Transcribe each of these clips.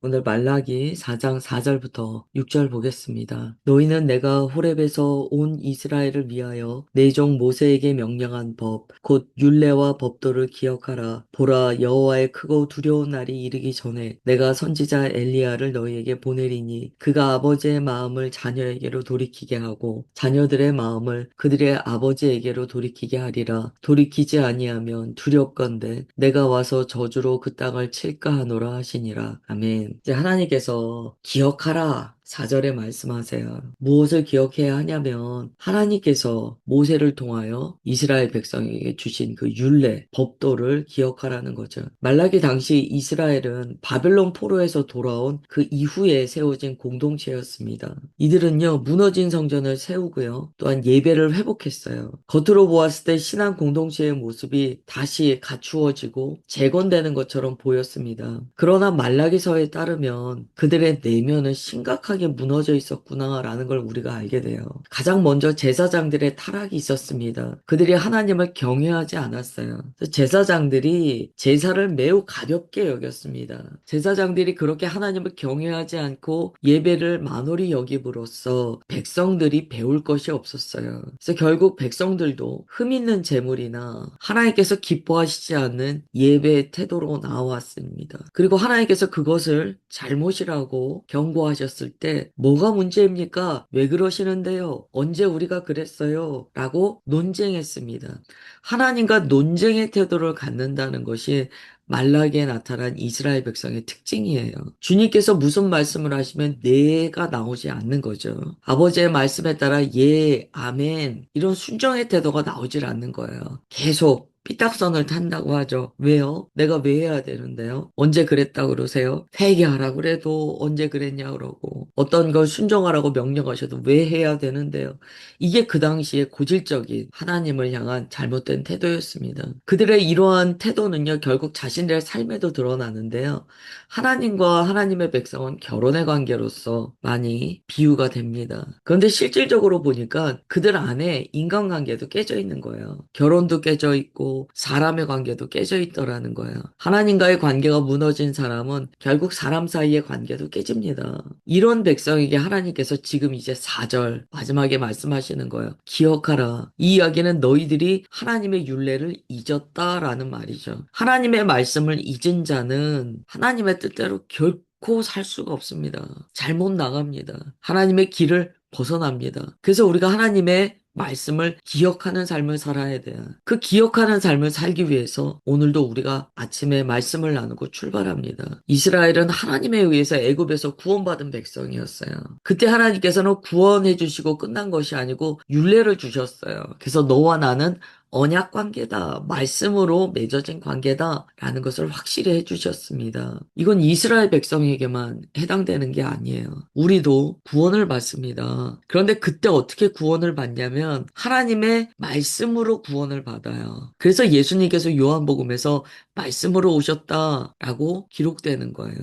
오늘 말라기 4장 4절부터 6절 보겠습니다. 너희는 내가 호렙에서 온 이스라엘을 위하여 내 종 모세에게 명령한 법, 곧 율례와 법도를 기억하라. 보라, 여호와의 크고 두려운 날이 이르기 전에 내가 선지자 엘리야를 너희에게 보내리니 그가 아버지의 마음을 자녀에게로 돌이키게 하고 자녀들의 마음을 그들의 아버지에게로 돌이키게 하리라. 돌이키지 아니하면 두렵건대 내가 와서 저주로 그 땅을 칠까 하노라 하시니라. 아멘. 이제 하나님께서 기억하라. 4절에 말씀하세요. 무엇을 기억해야 하냐면 하나님께서 모세를 통하여 이스라엘 백성에게 주신 그 율례, 법도를 기억하라는 거죠. 말라기 당시 이스라엘은 바벨론 포로에서 돌아온 그 이후에 세워진 공동체였습니다. 이들은요, 무너진 성전을 세우고요, 또한 예배를 회복했어요. 겉으로 보았을 때 신앙 공동체의 모습이 다시 갖추어지고 재건되는 것처럼 보였습니다. 그러나 말라기서에 따르면 그들의 내면은 심각하게 무너져 있었구나라는 걸 우리가 알게 돼요. 가장 먼저 제사장들의 타락이 있었습니다. 그들이 하나님을 경외하지 않았어요. 제사장들이 제사를 매우 가볍게 여겼습니다. 제사장들이 그렇게 하나님을 경외하지 않고 예배를 만홀히 여김으로써 백성들이 배울 것이 없었어요. 그래서 결국 백성들도 흠 있는 제물이나 하나님께서 기뻐하시지 않는 예배의 태도로 나왔습니다. 그리고 하나님께서 그것을 잘못이라고 경고하셨을 때 뭐가 문제입니까? 왜 그러시는데요? 언제 우리가 그랬어요? 라고 논쟁했습니다. 하나님과 논쟁의 태도를 갖는다는 것이 말라기에 나타난 이스라엘 백성의 특징이에요. 주님께서 무슨 말씀을 하시면 네가 나오지 않는 거죠. 아버지의 말씀에 따라 예, 아멘 이런 순종의 태도가 나오질 않는 거예요. 계속 삐딱선을 탄다고 하죠. 왜요? 내가 왜 해야 되는데요? 언제 그랬다 그러세요? 회개하라 그래도 언제 그랬냐 그러고 어떤 걸 순종하라고 명령하셔도 왜 해야 되는데요? 이게 그 당시에 고질적인 하나님을 향한 잘못된 태도였습니다. 그들의 이러한 태도는요, 결국 자신들의 삶에도 드러나는데요. 하나님과 하나님의 백성은 결혼의 관계로서 많이 비유가 됩니다. 그런데 실질적으로 보니까 그들 안에 인간관계도 깨져 있는 거예요. 결혼도 깨져 있고 사람의 관계도 깨져 있더라는 거예요. 하나님과의 관계가 무너진 사람은 결국 사람 사이의 관계도 깨집니다. 이런 백성에게 하나님께서 지금 이제 4절 마지막에 말씀하시는 거예요. 기억하라. 이 이야기는 너희들이 하나님의 율례를 잊었다라는 말이죠. 하나님의 말씀을 잊은 자는 하나님의 뜻대로 결코 살 수가 없습니다. 잘못 나갑니다. 하나님의 길을 벗어납니다. 그래서 우리가 하나님의 말씀을 기억하는 삶을 살아야 돼요. 그 기억하는 삶을 살기 위해서 오늘도 우리가 아침에 말씀을 나누고 출발합니다. 이스라엘은 하나님에 의해서 애굽에서 구원받은 백성이었어요. 그때 하나님께서는 구원해 주시고 끝난 것이 아니고 율례를 주셨어요. 그래서 너와 나는 언약 관계다. 말씀으로 맺어진 관계다. 라는 것을 확실히 해주셨습니다. 이건 이스라엘 백성에게만 해당되는 게 아니에요. 우리도 구원을 받습니다. 그런데 그때 어떻게 구원을 받냐면 하나님의 말씀으로 구원을 받아요. 그래서 예수님께서 요한복음에서 말씀으로 오셨다라고 기록되는 거예요.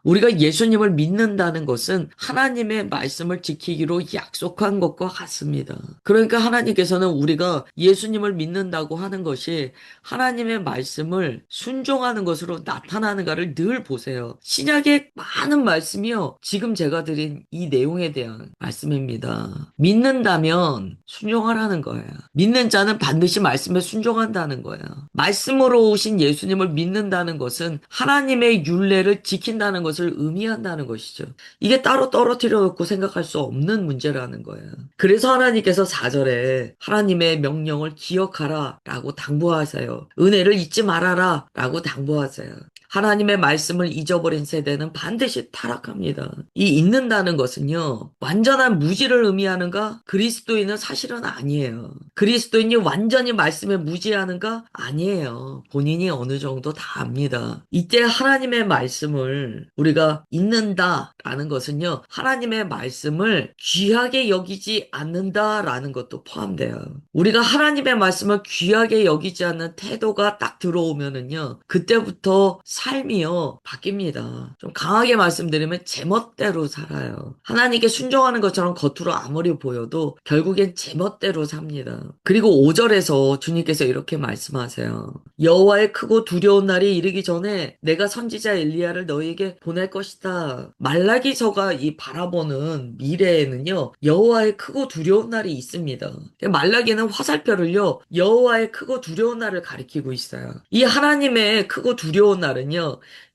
우리가 예수님을 믿는다는 것은 하나님의 말씀을 지키기로 약속한 것과 같습니다. 그러니까 하나님께서는 우리가 예수님을 믿는다고 하는 것이 하나님의 말씀을 순종하는 것으로 나타나는가를 늘 보세요. 신약의 많은 말씀이요. 지금 제가 드린 이 내용에 대한 말씀입니다. 믿는다면 순종하라는 거예요. 믿는 자는 반드시 말씀에 순종한다는 거예요. 말씀으로 오신 예수님을 믿는다는 것은 하나님의 율례를 지킨다는 것을 의미한다는 것이죠. 이게 따로 떨어뜨려 놓고 생각할 수 없는 문제라는 거예요. 그래서 하나님께서 4절에 하나님의 명령을 기억하라 라고 당부하세요. 은혜를 잊지 말아라 라고 당부하세요. 하나님의 말씀을 잊어버린 세대는 반드시 타락합니다. 이 잊는다는 것은요, 완전한 무지를 의미하는가? 그리스도인은 사실은 아니에요. 그리스도인이 완전히 말씀에 무지하는가? 아니에요. 본인이 어느 정도 다 압니다. 이때 하나님의 말씀을 우리가 잊는다라는 것은요, 하나님의 말씀을 귀하게 여기지 않는다라는 것도 포함돼요. 우리가 하나님의 말씀을 귀하게 여기지 않는 태도가 딱 들어오면은요, 그때부터 삶이요, 바뀝니다. 좀 강하게 말씀드리면 제멋대로 살아요. 하나님께 순종하는 것처럼 겉으로 아무리 보여도 결국엔 제멋대로 삽니다. 그리고 5절에서 주님께서 이렇게 말씀하세요. 여호와의 크고 두려운 날이 이르기 전에 내가 선지자 엘리야를 너희에게 보낼 것이다. 말라기서가 이 바라보는 미래에는요, 여호와의 크고 두려운 날이 있습니다. 말라기는 화살표를요, 여호와의 크고 두려운 날을 가리키고 있어요. 이 하나님의 크고 두려운 날은요,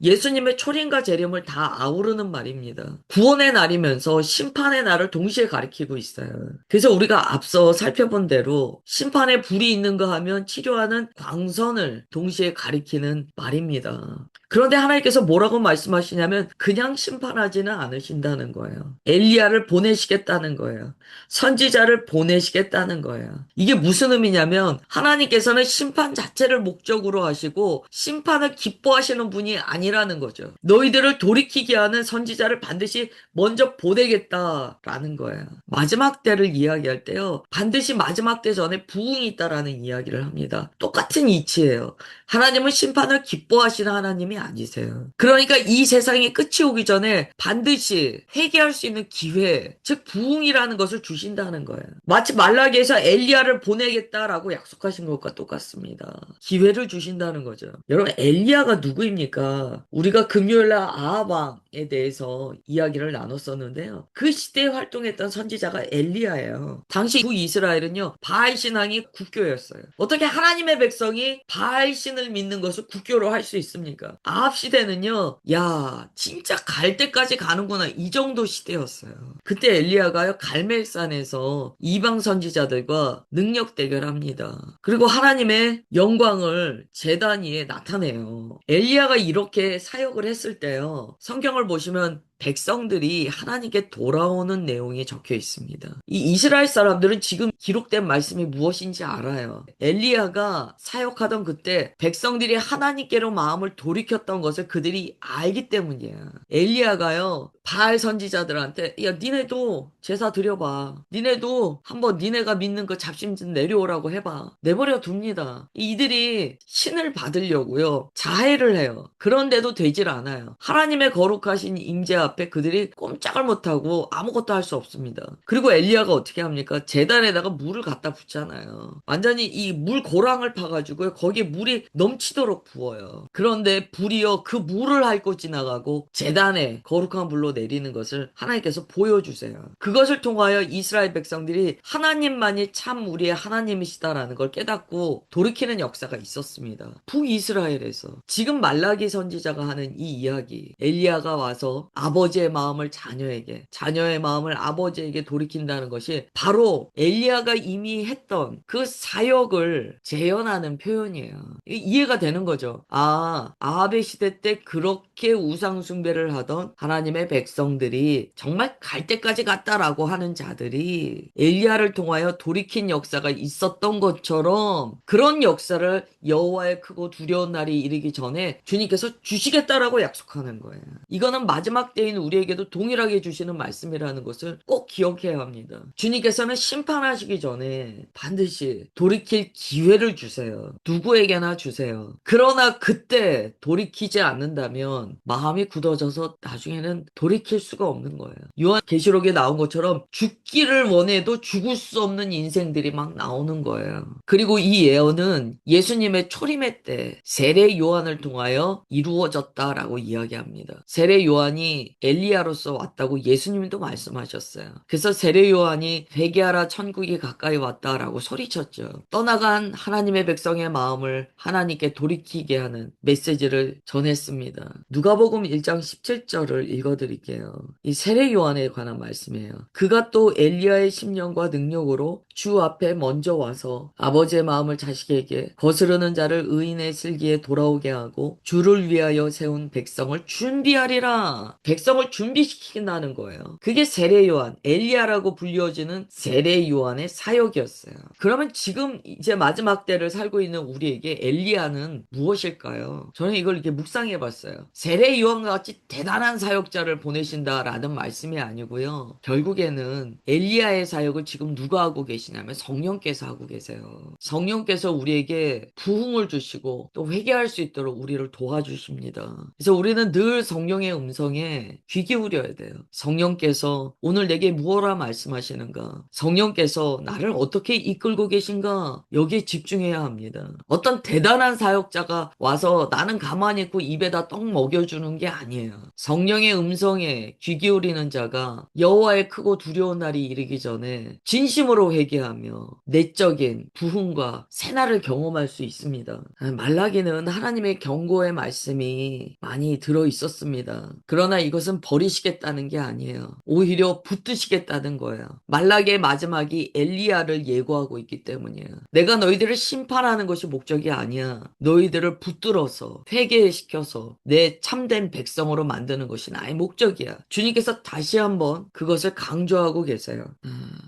예수님의 초림과 재림을 다 아우르는 말입니다. 구원의 날이면서 심판의 날을 동시에 가리키고 있어요. 그래서 우리가 앞서 살펴본 대로 심판의 불이 있는가 하면 치료하는 광선을 동시에 가리키는 말입니다. 그런데 하나님께서 뭐라고 말씀하시냐면 그냥 심판하지는 않으신다는 거예요. 엘리야를 보내시겠다는 거예요. 선지자를 보내시겠다는 거예요. 이게 무슨 의미냐면 하나님께서는 심판 자체를 목적으로 하시고 심판을 기뻐하시는 분이 아니라는 거죠. 너희들을 돌이키게 하는 선지자를 반드시 먼저 보내겠다라는 거예요. 마지막 때를 이야기할 때요. 반드시 마지막 때 전에 부흥이 있다라는 이야기를 합니다. 똑같은 이치예요. 하나님은 심판을 기뻐하시는 하나님이 아니세요. 그러니까 이 세상의 끝이 오기 전에 반드시 회개할 수 있는 기회, 즉 부흥이라는 것을 주신다는 거예요. 마치 말라기에서 엘리야를 보내겠다라고 약속하신 것과 똑같습니다. 기회를 주신다는 거죠. 여러분 엘리야가 누구입니까? 우리가 금요일날 아합 왕에 대해서 이야기를 나눴었는데요. 그 시대에 활동했던 선지자가 엘리야예요. 당시 북이스라엘은요 바알 신앙이 국교였어요. 어떻게 하나님의 백성이 바알 신을 믿는 것을 국교로 할 수 있습니까? 아합 시대는요, 야 진짜 갈 때까지 가는구나 이 정도 시대였어요. 그때 엘리야가요 갈멜산에서 이방 선지자들과 능력 대결합니다. 그리고 하나님의 영광을 제단 위에 나타내요. 엘리야가 이렇게 사역을 했을 때요. 성경을 보시면 백성들이 하나님께 돌아오는 내용이 적혀 있습니다. 이 이스라엘 사람들은 지금 기록된 말씀이 무엇인지 알아요. 엘리야가 사역하던 그때 백성들이 하나님께로 마음을 돌이켰던 것을 그들이 알기 때문이에요. 엘리야가요, 바알 선지자들한테 야 니네도 제사 드려봐. 니네도 한번 니네가 믿는 그 잡심 좀 내려오라고 해봐. 내버려 둡니다. 이들이 신을 받으려고요. 자해를 해요. 그런데도 되질 않아요. 하나님의 거룩하신 임재 앞에 그들이 꼼짝을 못하고 아무것도 할 수 없습니다. 그리고 엘리야가 어떻게 합니까? 제단에다가 물을 갖다 붓잖아요. 완전히 이 물 고랑을 파가지고 거기에 물이 넘치도록 부어요. 그런데 불이요 그 물을 핥고 지나가고 제단에 거룩한 불로 내리는 것을 하나님께서 보여주세요. 그것을 통하여 이스라엘 백성들이 하나님만이 참 우리의 하나님이시다라는 걸 깨닫고 돌이키는 역사가 있었습니다. 북이스라엘에서 지금 말라기 선지자가 하는 이 이야기, 엘리야가 와서 아버지의 마음을 자녀에게, 자녀의 마음을 아버지에게 돌이킨다는 것이 바로 엘리야가 이미 했던 그 사역을 재현하는 표현이에요. 이해가 되는 거죠. 아, 아합의 시대 때 그렇게 우상 숭배를 하던 하나님의 백성들이 정말 갈 때까지 갔다라고 하는 자들이 엘리야를 통하여 돌이킨 역사가 있었던 것처럼 그런 역사를 여호와의 크고 두려운 날이 이르기 전에 주님께서 주시겠다라고 약속하는 거예요. 이거는 마지막 때인 우리에게도 동일하게 주시는 말씀이라는 것을 꼭 기억해야 합니다. 주님께서는 심판하시기 전에 반드시 돌이킬 기회를 주세요. 누구에게나 주세요. 그러나 그때 돌이키지 않는다면 마음이 굳어져서 나중에는 돌이킬 수가 없는 거예요. 요한계시록에 나온 것처럼 죽기를 원해도 죽을 수 없는 인생들이 막 나오는 거예요. 그리고 이 예언은 예수님의 초림의 때 세례 요한을 통하여 이루어졌다라고 이야기합니다. 세례 요한이 엘리야로서 왔다고 예수님도 말씀하셨어요. 그래서 세례 요한이 회개하라 천국이 가까이 왔다라고 소리쳤죠. 떠나간 하나님의 백성의 마음을 하나님께 돌이키게 하는 메시지를 전했습니다. 누가복음 1장 17절을 읽어드릴게요. 이 세례 요한에 관한 말씀이에요. 그가 또 엘리야의 심령과 능력으로 주 앞에 먼저 와서 아버지의 마음을 자식에게 거스르는 자를 의인의 슬기에 돌아오게 하고 주를 위하여 세운 백성을 준비하리라. 백성 백성을 준비시킨다는 거예요. 그게 세례 요한, 엘리야라고 불려지는 세례 요한의 사역이었어요. 그러면 지금 이제 마지막 때를 살고 있는 우리에게 엘리야는 무엇일까요? 저는 이걸 이렇게 묵상해 봤어요. 세례 요한과 같이 대단한 사역자를 보내신다라는 말씀이 아니고요. 결국에는 엘리야의 사역을 지금 누가 하고 계시냐면 성령께서 하고 계세요. 성령께서 우리에게 부흥을 주시고 또 회개할 수 있도록 우리를 도와주십니다. 그래서 우리는 늘 성령의 음성에 귀 기울여야 돼요. 성령께서 오늘 내게 무엇라 말씀하시는가? 성령께서 나를 어떻게 이끌고 계신가? 여기에 집중해야 합니다. 어떤 대단한 사역자가 와서 나는 가만히 있고 입에다 떡 먹여주는 게 아니에요. 성령의 음성에 귀 기울이는 자가 여호와의 크고 두려운 날이 이르기 전에 진심으로 회개하며 내적인 부흥과 새날을 경험할 수 있습니다. 말라기는 하나님의 경고의 말씀이 많이 들어 있었습니다. 그러나 이것은 버리시겠다는 게 아니에요. 오히려 붙드시겠다는 거예요. 말라기의 마지막이 엘리야를 예고하고 있기 때문이에요. 내가 너희들을 심판하는 것이 목적이 아니야. 너희들을 붙들어서 회개시켜서 내 참된 백성으로 만드는 것이 나의 목적이야. 주님께서 다시 한번 그것을 강조하고 계세요.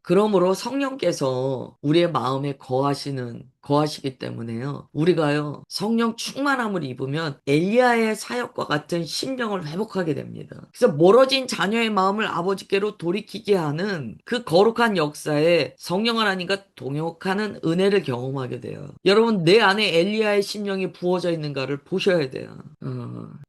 그러므로 성령께서 우리의 마음에 거하시기 때문에요. 우리가요, 성령 충만함을 입으면 엘리야의 사역과 같은 심령을 회복하게 됩니다. 그래서 멀어진 자녀의 마음을 아버지께로 돌이키게 하는 그 거룩한 역사에 성령 하나님과 동역하는 은혜를 경험하게 돼요. 여러분, 내 안에 엘리야의 심령이 부어져 있는가를 보셔야 돼요.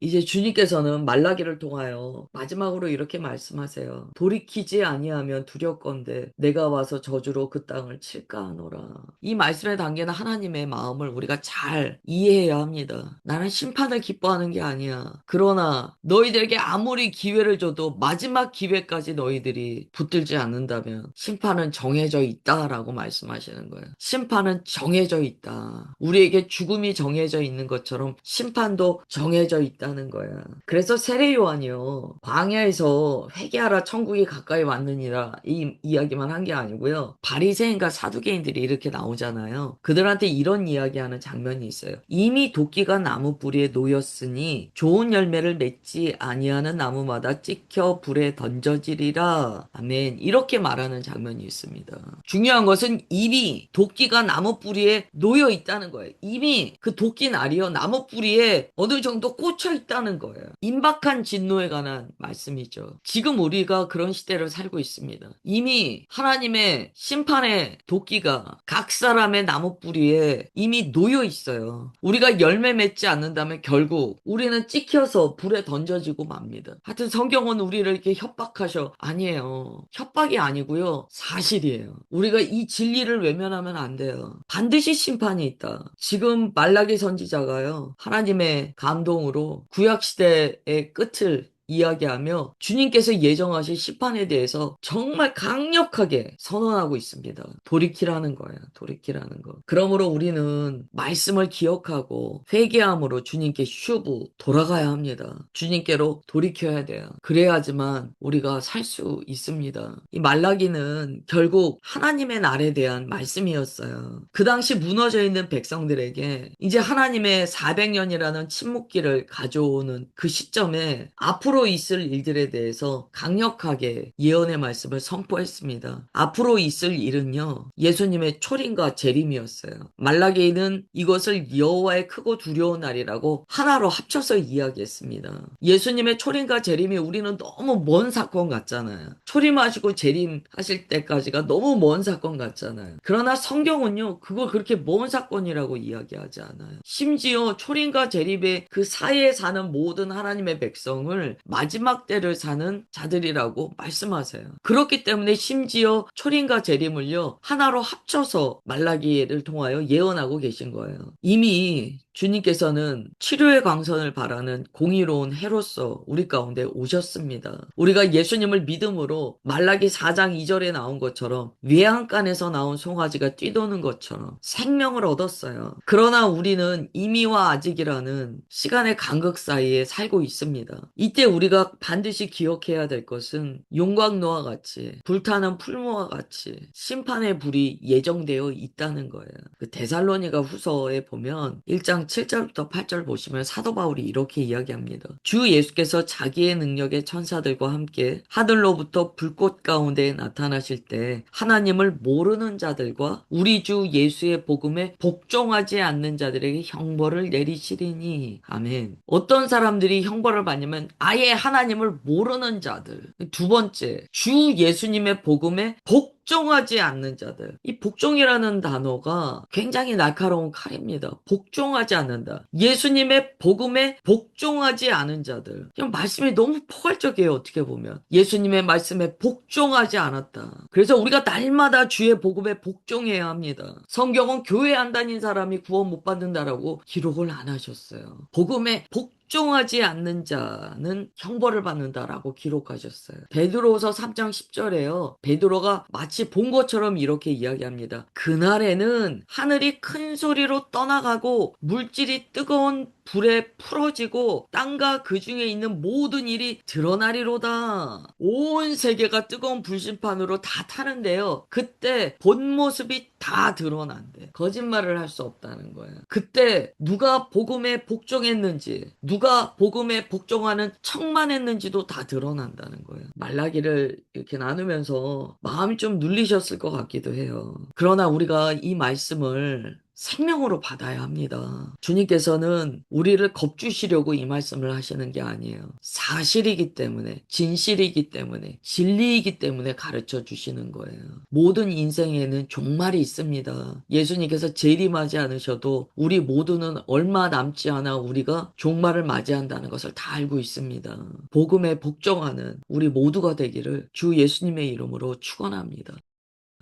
이제 주님께서는 말라기를 통하여 마지막으로 이렇게 말씀하세요. 돌이키지 아니하면 두렵건대 내가 와서 저주로 그 땅을 칠까 하노라. 이 말씀에 담기는 하나님의 마음을 우리가 잘 이해해야 합니다. 나는 심판을 기뻐하는 게 아니야. 그러나 너희들에게 아무리 기회를 줘도 마지막 기회까지 너희들이 붙들지 않는다면 심판은 정해져 있다라고 말씀하시는 거예요. 심판은 정해져 있다. 우리에게 죽음이 정해져 있는 것처럼 심판도 정해져 있다는 거야. 그래서 세례 요한이요, 광야에서 회개하라 천국이 가까이 왔느니라 이 이야기만 한 게 아니고요. 바리새인과 사두개인들이 이렇게 나오잖아요. 그들한테 이런 이야기하는 장면이 있어요. 이미 도끼가 나무 뿌리에 놓였으니 좋은 열매를 맺지 아니하는 나무마다 찍혀 불에 던져지리라. 아멘. 이렇게 말하는 장면이 있습니다. 중요한 것은 이미 도끼가 나무 뿌리에 놓여 있다는 거예요. 이미 그 도끼 날이요, 나무 뿌리에 어느 정도 꽂혀 있다는 거예요. 임박한 진노에 관한 말씀이죠. 지금 우리가 그런 시대를 살고 있습니다. 이미 하나님의 심판의 도끼가 각 사람의 나무 뿌리에 이미 놓여 있어요. 우리가 열매 맺지 않는다면 결국 우리는 찍혀서 불에 던져지고 맙니다. 하여튼 성경은 우리를 이렇게 협박하셔. 아니에요. 협박이 아니고요, 사실이에요. 우리가 이 진리를 외면하면 안 돼요. 반드시 심판이 있다. 지금 말라기 선지자가요, 하나님의 감동으로 구약시대의 끝을 이야기하며 주님께서 예정하신 심판에 대해서 정말 강력하게 선언하고 있습니다. 돌이키라는 거예요. 돌이키라는 거. 그러므로 우리는 말씀을 기억하고 회개함으로 주님께 슈브 돌아가야 합니다. 주님께로 돌이켜야 돼요. 그래야지만 우리가 살 수 있습니다. 이 말라기는 결국 하나님의 날에 대한 말씀이었어요. 그 당시 무너져 있는 백성들에게 이제 하나님의 400년이라는 침묵기를 가져오는 그 시점에 앞으로 있을 일들에 대해서 강력하게 예언의 말씀을 선포했습니다. 앞으로 있을 일은요, 예수님의 초림과 재림이었어요. 말라기는 이것을 여호와의 크고 두려운 날이라고 하나로 합쳐서 이야기했습니다. 예수님의 초림과 재림이 우리는 너무 먼 사건 같잖아요. 초림하시고 재림하실 때까지가 너무 먼 사건 같잖아요. 그러나 성경은요, 그걸 그렇게 먼 사건이라고 이야기하지 않아요. 심지어 초림과 재림의 그 사이에 사는 모든 하나님의 백성을 마지막 때를 사는 자들이라고 말씀하세요. 그렇기 때문에 심지어 초림과 재림을요, 하나로 합쳐서 말라기를 통하여 예언하고 계신 거예요. 이미 주님께서는 치료의 광선을 바라는 공의로운 해로서 우리 가운데 오셨습니다. 우리가 예수님을 믿음으로 말라기 4장 2절에 나온 것처럼 외양간에서 나온 송아지가 뛰도는 것처럼 생명을 얻었어요. 그러나 우리는 이미와 아직이라는 시간의 간극 사이에 살고 있습니다. 이때 우리가 반드시 기억해야 될 것은 용광로와 같이 불타는 풀무와 같이 심판의 불이 예정되어 있다는 거예요. 그 데살로니가 후서에 보면 1장 7절부터 8절 보시면 사도 바울이 이렇게 이야기합니다. 주 예수께서 자기의 능력의 천사들과 함께 하늘로부터 불꽃 가운데 나타나실 때 하나님을 모르는 자들과 우리 주 예수의 복음에 복종하지 않는 자들에게 형벌을 내리시리니. 아멘. 어떤 사람들이 형벌을 받냐면 아예 하나님을 모르는 자들. 두 번째, 주 예수님의 복음에 복종하지 않는 자들. 이 복종이라는 단어가 굉장히 날카로운 칼입니다. 복종하지 않는다. 예수님의 복음에 복종하지 않은 자들. 그냥 말씀이 너무 포괄적이에요, 어떻게 보면. 예수님의 말씀에 복종하지 않았다. 그래서 우리가 날마다 주의 복음에 복종해야 합니다. 성경은 교회 안 다닌 사람이 구원 못 받는다라고 기록을 안 하셨어요. 복음에 복종하지 않는 자는 형벌을 받는다라고 기록하셨어요. 베드로후서 3장 10절에요. 베드로가 마치 본 것처럼 이렇게 이야기합니다. 그날에는 하늘이 큰 소리로 떠나가고 물질이 뜨거운 불에 풀어지고 땅과 그 중에 있는 모든 일이 드러나리로다. 온 세계가 뜨거운 불심판으로 다 타는데요. 그때 본 모습이 다 드러난대. 거짓말을 할 수 없다는 거예요. 그때 누가 복음에 복종했는지, 누가 복음에 복종하는 척만 했는지도 다 드러난다는 거예요. 말라기를 이렇게 나누면서 마음이 좀 눌리셨을 것 같기도 해요. 그러나 우리가 이 말씀을 생명으로 받아야 합니다. 주님께서는 우리를 겁주시려고 이 말씀을 하시는 게 아니에요. 사실이기 때문에, 진실이기 때문에, 진리이기 때문에 가르쳐 주시는 거예요. 모든 인생에는 종말이 있습니다. 예수님께서 재림하지 않으셔도 우리 모두는 얼마 남지 않아 우리가 종말을 맞이한다는 것을 다 알고 있습니다. 복음에 복종하는 우리 모두가 되기를 주 예수님의 이름으로 축원합니다.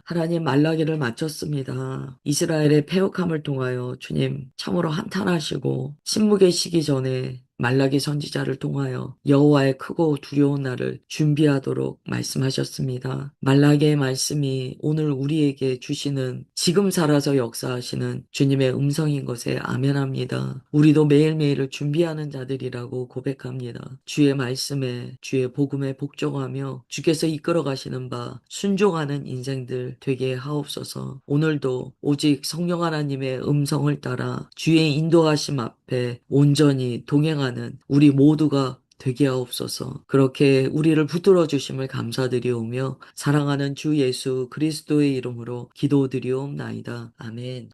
하나님, 말라기를 마쳤습니다. 이스라엘의 패역함을 통하여 주님 참으로 한탄하시고 침묵의 시기 전에 말라기 선지자를 통하여 여호와의 크고 두려운 날을 준비하도록 말씀하셨습니다. 말라기의 말씀이 오늘 우리에게 주시는 지금 살아서 역사하시는 주님의 음성인 것에 아멘합니다. 우리도 매일매일을 준비하는 자들이라고 고백합니다. 주의 말씀에, 주의 복음에 복종하며 주께서 이끌어 가시는 바 순종하는 인생들 되게 하옵소서. 오늘도 오직 성령 하나님의 음성을 따라 주의 인도하심 앞에 온전히 동행하는 우리 모두가 되게 하옵소서. 그렇게 우리를 붙들어 주심을 감사드리오며 사랑하는 주 예수 그리스도의 이름으로 기도드리옵나이다. 아멘.